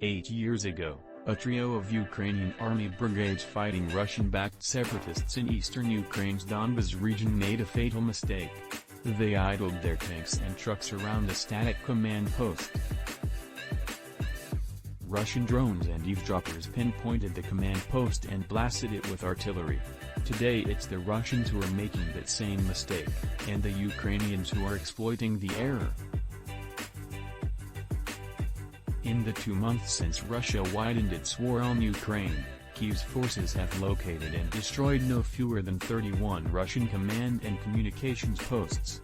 8 years ago, a trio of Ukrainian army brigades fighting Russian-backed separatists in eastern Ukraine's Donbas region made a fatal mistake. They idled their tanks and trucks around a static command post. Russian drones and eavesdroppers pinpointed the command post and blasted it with artillery. Today it's the Russians who are making that same mistake, and the Ukrainians who are exploiting the error. In the 2 months since Russia widened its war on Ukraine, Kyiv's forces have located and destroyed no fewer than 31 Russian command and communications posts.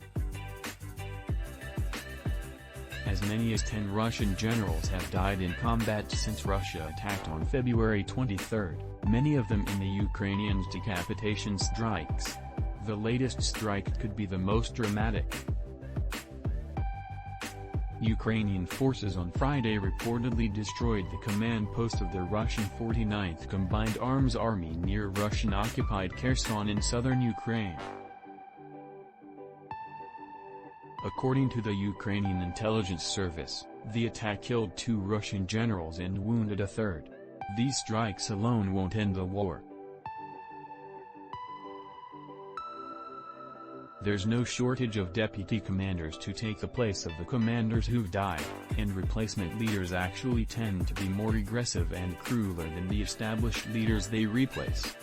As many as 10 Russian generals have died in combat since Russia attacked on February 23, many of them in the Ukrainians' decapitation strikes. The latest strike could be the most dramatic. Ukrainian forces on Friday reportedly destroyed the command post of the Russian 49th Combined Arms Army near Russian-occupied Kherson in southern Ukraine. According to the Ukrainian intelligence service, the attack killed 2 Russian generals and wounded a third. These strikes alone won't end the war. There's no shortage of deputy commanders to take the place of the commanders who've died, and replacement leaders actually tend to be more aggressive and crueler than the established leaders they replace.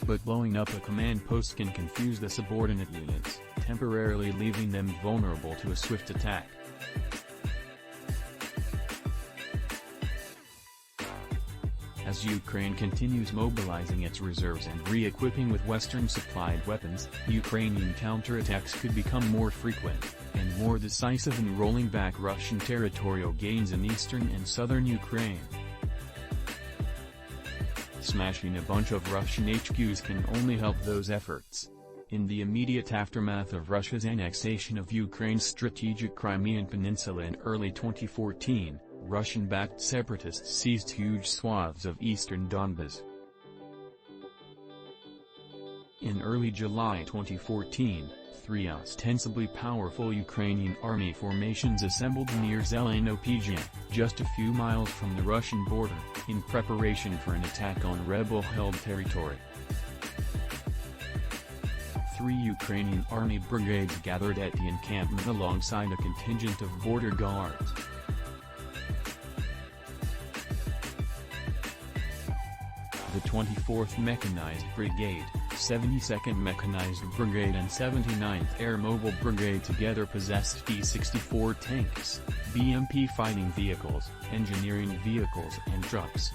But blowing up a command post can confuse the subordinate units, temporarily leaving them vulnerable to a swift attack. As Ukraine continues mobilizing its reserves and re-equipping with Western-supplied weapons, Ukrainian counterattacks could become more frequent, and more decisive in rolling back Russian territorial gains in eastern and southern Ukraine. Smashing a bunch of Russian HQs can only help those efforts. In the immediate aftermath of Russia's annexation of Ukraine's strategic Crimean Peninsula in early 2014, Russian-backed separatists seized huge swaths of eastern Donbas. In early July 2014, 3 ostensibly powerful Ukrainian army formations assembled near Zelenopillya, just a few miles from the Russian border, in preparation for an attack on rebel-held territory. 3 Ukrainian army brigades gathered at the encampment alongside a contingent of border guards. The 24th Mechanized Brigade, 72nd Mechanized Brigade and 79th Air-Mobile Brigade together possessed T-64 tanks, BMP fighting vehicles, engineering vehicles and trucks.